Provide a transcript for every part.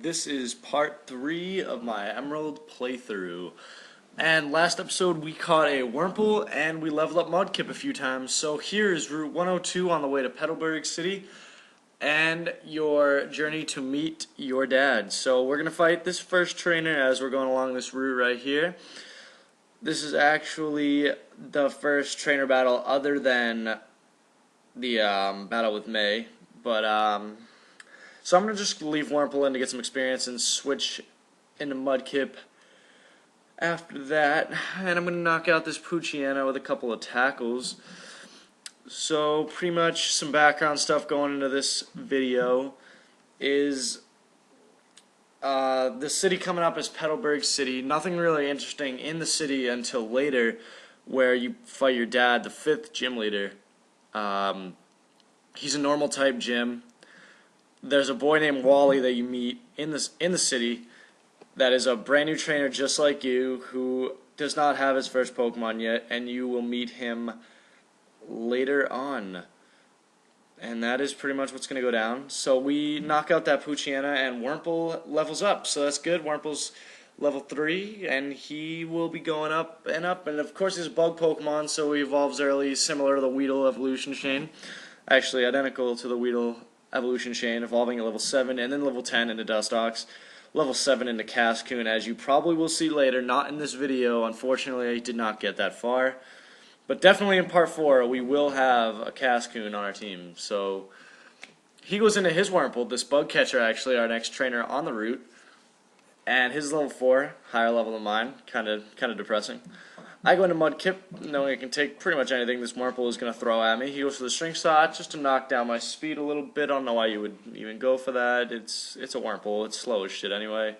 This is part 3 of my Emerald playthrough. And last episode we caught a Wurmple and we leveled up Mudkip a few times. So here is Route 102 on the way to Petalburg City and your journey to meet your dad. So we're going to fight this first trainer as we're going along this route right here. This is actually the first trainer battle other than the battle with May. So I'm going to just leave Wurmple in to get some experience and switch into Mudkip after that. And I'm going to knock out this Poochyena with a couple of tackles. So pretty much some background stuff going into this video is the city coming up is Petalburg City. Nothing really interesting in the city until later, where you fight your dad, the 5th gym leader. He's a normal type gym. There's a boy named Wally that you meet in the city that is a brand new trainer just like you, who does not have his first Pokemon yet, and you will meet him later on. And that is pretty much what's going to go down. So we knock out that Poochyena and Wurmple levels up, so that's good. Wurmple's level 3, and he will be going up and up. And of course he's a bug Pokemon, so he evolves early, similar to the Weedle evolution chain. Actually identical to the Weedle evolution chain, evolving at level 7 and then level 10 into Dustox, level 7 into Cascoon, as you probably will see later. Not in this video, unfortunately I did not get that far, but definitely in part 4 we will have a Cascoon on our team. So he goes into his Wurmple, this bug catcher, actually our next trainer on the route, and his level 4, higher level than mine, kind of depressing. I go into Mudkip, knowing I can take pretty much anything this Wurmple is going to throw at me. He goes for the String Shot just to knock down my speed a little bit. I don't know why you would even go for that. It's a Wurmple. It's slow as shit anyway.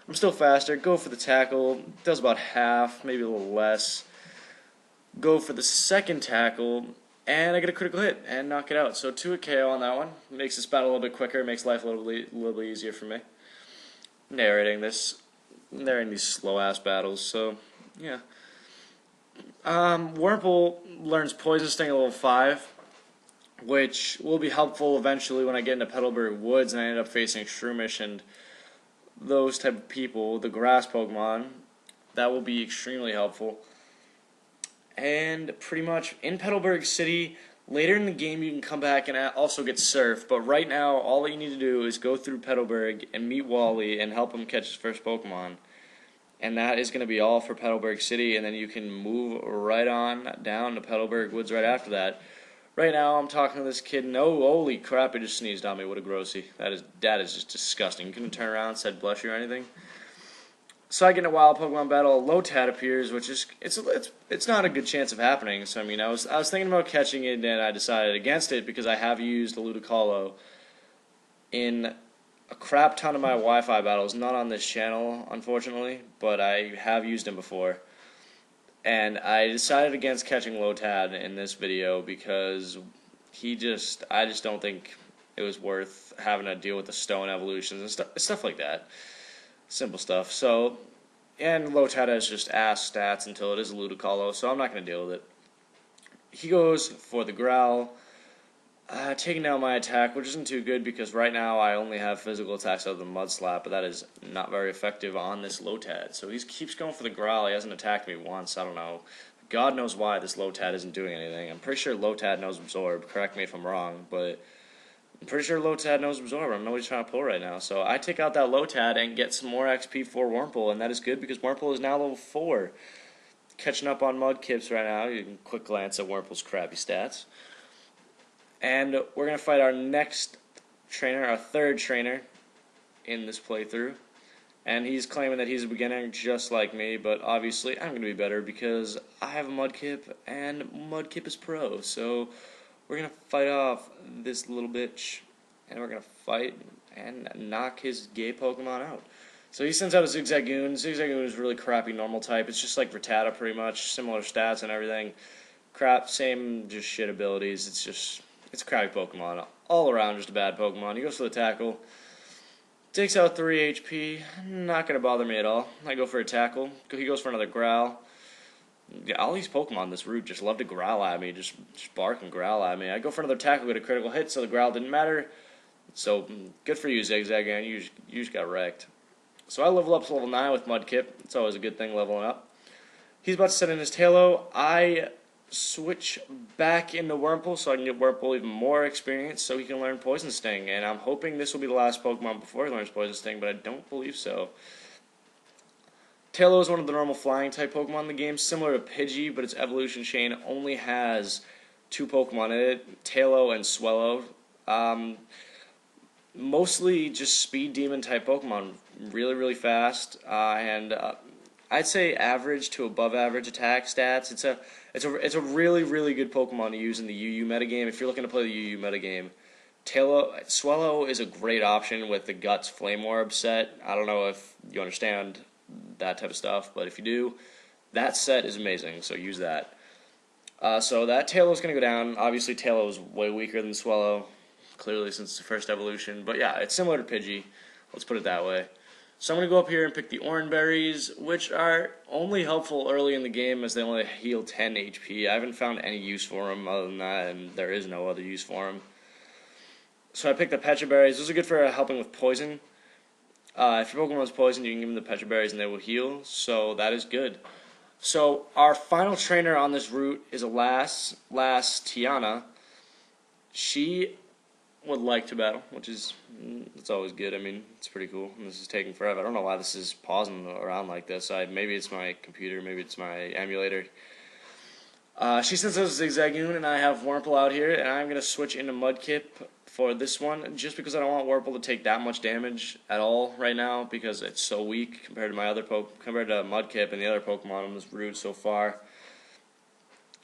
I'm still faster. Go for the Tackle. Does about half, maybe a little less. Go for the second Tackle, and I get a critical hit and knock it out. So 2-hit KO on that one. Makes this battle a little bit quicker. Makes life a little bit easier for me. Narrating these slow-ass battles. So, yeah. Wurmple learns Poison Sting at level 5, which will be helpful eventually when I get into Petalburg Woods and I end up facing Shroomish and those type of people, the grass Pokemon. That will be extremely helpful. And pretty much in Petalburg City, later in the game you can come back and also get Surf, but right now all that you need to do is go through Petalburg and meet Wally and help him catch his first Pokemon. And that is going to be all for Petalburg City, and then you can move right on down to Petalburg Woods right after that. Right now, I'm talking to this kid, and oh, holy crap, he just sneezed on me. What a grossy. That is just disgusting. You couldn't turn around and said blush or anything. So I get in a wild Pokemon battle. Lolzzwutt appears, which is it's not a good chance of happening. So I mean, I was thinking about catching it, and I decided against it because I have used a Ludicolo in a crap ton of my Wi-Fi battles, not on this channel, unfortunately, but I have used him before. And I decided against catching Lolzzwutt in this video because I just don't think it was worth having to deal with the stone evolutions and stuff like that. Simple stuff. So, and Lolzzwutt has just ass stats until it is a Ludicolo, so I'm not going to deal with it. He goes for the Growl, taking down my attack, which isn't too good because right now I only have physical attacks other than Mud Slap, but that is not very effective on this Lolzzwutt. So he keeps going for the Growl. He hasn't attacked me once. I don't know. God knows why this Lolzzwutt isn't doing anything. I'm pretty sure Lolzzwutt knows Absorb. Correct me if I'm wrong, but I'm pretty sure Lolzzwutt knows Absorb. I don't know what he's trying to pull right now. So I take out that Lolzzwutt and get some more XP for Wurmple, and that is good because Wurmple is now level 4. Catching up on Mudkips right now. You can quick glance at Wurmple's crappy stats. And we're going to fight our next trainer, our 3rd trainer in this playthrough. And he's claiming that he's a beginner just like me, but obviously I'm going to be better because I have a Mudkip and Mudkip is pro. So we're going to fight off this little bitch, and we're going to fight and knock his gay Pokemon out. So he sends out a Zigzagoon. Zigzagoon is really crappy normal type. It's just like Rattata pretty much, similar stats and everything. Crap, same just shit abilities. It's a crappy Pokemon. All around just a bad Pokemon. He goes for the Tackle. Takes out 3 HP. Not going to bother me at all. I go for a Tackle. He goes for another Growl. Yeah, all these Pokemon this route just love to growl at me. Just bark and growl at me. I go for another Tackle, get a critical hit, so the Growl didn't matter. So good for you, Zigzagoon. You just got wrecked. So I level up to level 9 with Mudkip. It's always a good thing leveling up. He's about to set in his Tailo. I switch back into Wurmple so I can get Wurmple even more experience so he can learn Poison Sting. And I'm hoping this will be the last Pokemon before he learns Poison Sting, but I don't believe so. Tailo is one of the normal flying type Pokemon in the game, similar to Pidgey, but its evolution chain only has 2 Pokemon in it, Tailo and Swellow. Mostly just speed demon type Pokemon, really fast, and I'd say average to above average attack stats. It's a really good Pokemon to use in the UU metagame. If you're looking to play the UU metagame, Swellow is a great option with the Guts Flame Orb set. I don't know if you understand that type of stuff, but if you do, that set is amazing, so use that. So that Tailow's going to go down. Obviously, Tailo is way weaker than Swellow, clearly since the first evolution, but yeah, it's similar to Pidgey. Let's put it that way. So I'm going to go up here and pick the Oran Berries, which are only helpful early in the game as they only heal 10 HP. I haven't found any use for them other than that, and there is no other use for them. So I picked the Pecha Berries. Those are good for helping with poison. If your Pokemon is poisoned, you can give them the Pecha Berries and they will heal, so that is good. So our final trainer on this route is Lass Tiana. She would like to battle, which is it's always good. I mean, it's pretty cool. And this is taking forever. I don't know why this is pausing around like this. Maybe it's my computer, maybe it's my emulator. She sends us Zigzagoon, and I have Wurmple out here, and I'm going to switch into Mudkip for this one, just because I don't want Wurmple to take that much damage at all right now, because it's so weak compared to Mudkip and the other Pokemon on this route so far.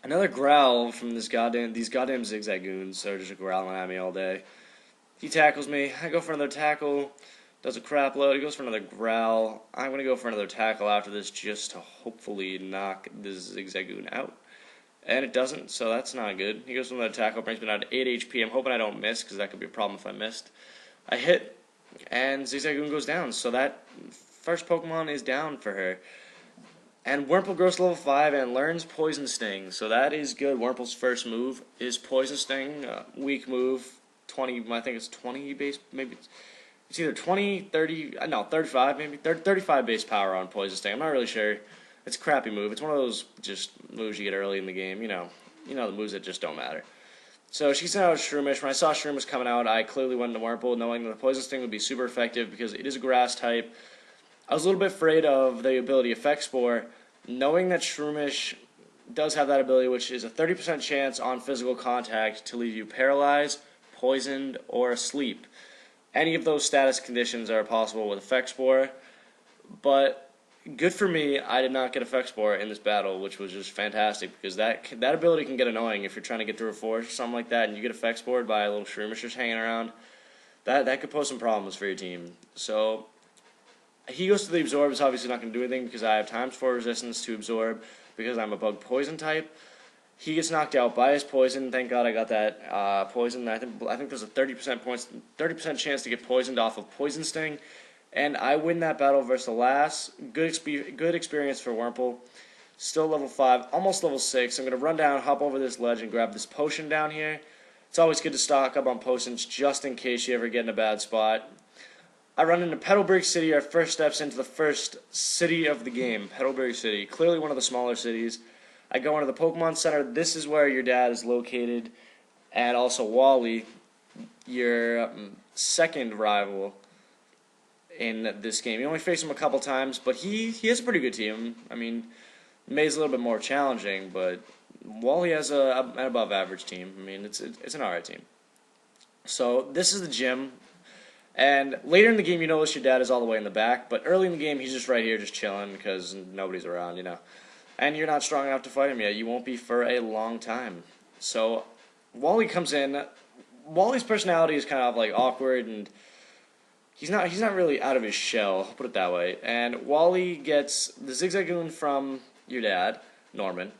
Another growl from these goddamn Zigzagoons that are just growling at me all day. He tackles me. I go for another tackle. Does a crap load. He goes for another growl. I'm going to go for another tackle after this just to hopefully knock this Zigzagoon out. And it doesn't, so that's not good. He goes for another tackle, brings me down to 8 HP. I'm hoping I don't miss, because that could be a problem if I missed. I hit, and Zigzagoon goes down. So that first Pokemon is down for her. And Wurmple grows to level 5 and learns Poison Sting. So that is good. Wurmple's first move is Poison Sting. Weak move, 20, I think it's 20 base, maybe it's either 20, 30, no, 35 maybe. 35 base power on Poison Sting. I'm not really sure. It's a crappy move. It's one of those just moves you get early in the game. You know the moves that just don't matter. So she sent out Shroomish. When I saw Shroomish coming out, I clearly went into Wurmple, knowing that the Poison Sting would be super effective because it is a grass type. I was a little bit afraid of the ability Effect Spore, knowing that Shroomish does have that ability, which is a 30% chance on physical contact to leave you paralyzed, poisoned, or asleep. Any of those status conditions are possible with Effect Spore, but good for me, I did not get Effect Spore in this battle, which was just fantastic, because that ability can get annoying if you're trying to get through a forest or something like that, and you get Effect Spored by a little Shroomish just hanging around. That could pose some problems for your team. So he goes to the Absorb. It's obviously not going to do anything because I have × 4 resistance to Absorb because I'm a Bug Poison type. He gets knocked out by his Poison. Thank God I got that Poison. I think there's a 30% chance to get poisoned off of Poison Sting. And I win that battle versus the Lass. Good experience for Wurmple. Still level 5, almost level 6. I'm going to run down, hop over this ledge, and grab this potion down here. It's always good to stock up on potions just in case you ever get in a bad spot. I run into Petalburg City, our first steps into the first city of the game, Petalburg City. Clearly one of the smaller cities. I go into the Pokemon Center. This is where your dad is located. And also Wally, your second rival in this game. You only face him a couple times, but he has a pretty good team. I mean, May's a little bit more challenging, but Wally has an above average team. I mean, it's an alright team. So this is the gym, and later in the game you notice your dad is all the way in the back, but early in the game he's just right here just chilling because nobody's around, and you're not strong enough to fight him yet. You won't be for a long time. So Wally comes in. Wally's personality is kind of like awkward, and he's not really out of his shell, I'll put it that way. And Wally gets the Zigzagoon from your dad, Norman,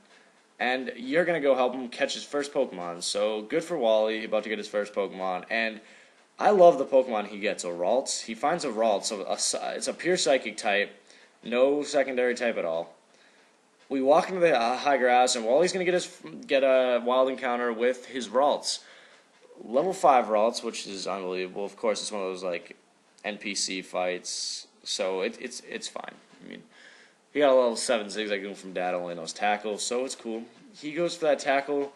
and you're going to go help him catch his first Pokemon. So good for Wally, about to get his first Pokemon. And I love the Pokemon he gets, a Ralts. He finds a Ralts, it's a pure Psychic type, no secondary type at all. We walk into the high grass, and Wally's going to get a wild encounter with his Ralts. level 5 Ralts, which is unbelievable. Of course, it's one of those like NPC fights, so it's fine. I mean, he got a level 7 zigzag from Dad, only knows tackle, so it's cool. He goes for that tackle.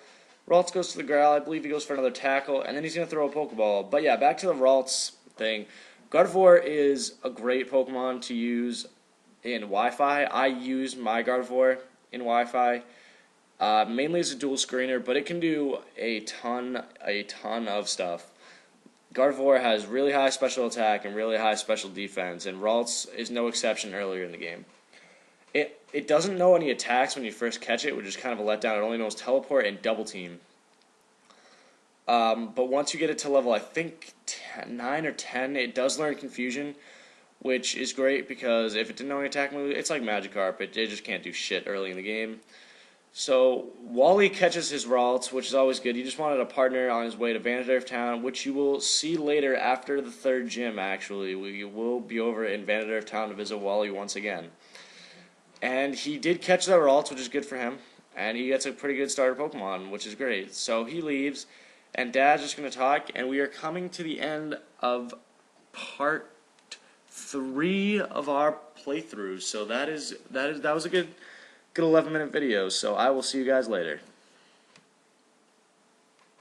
Ralts goes to the growl. I believe he goes for another tackle, and then he's going to throw a Pokeball. But yeah, back to the Ralts thing. Gardevoir is a great Pokemon to use in Wi-Fi. I use my Gardevoir in Wi-Fi, mainly as a dual screener, but it can do a ton of stuff. Gardevoir has really high special attack and really high special defense, and Ralts is no exception earlier in the game. It doesn't know any attacks when you first catch it, which is kind of a letdown. It only knows Teleport and Double Team. But once you get it to level, I think 9 or 10, it does learn Confusion, which is great because if it didn't know any attack move, it's like Magikarp. It just can't do shit early in the game. So Wally catches his Ralts, which is always good. He just wanted a partner on his way to Vanadorf Town, which you will see later after the 3rd gym, actually. We will be over in Vanadorf Town to visit Wally once again. And he did catch that Ralts, which is good for him. And he gets a pretty good starter Pokemon, which is great. So he leaves, and Dad's just going to talk, and we are coming to the end of part 3 of our playthrough. So that was a good 11-minute video. So I will see you guys later.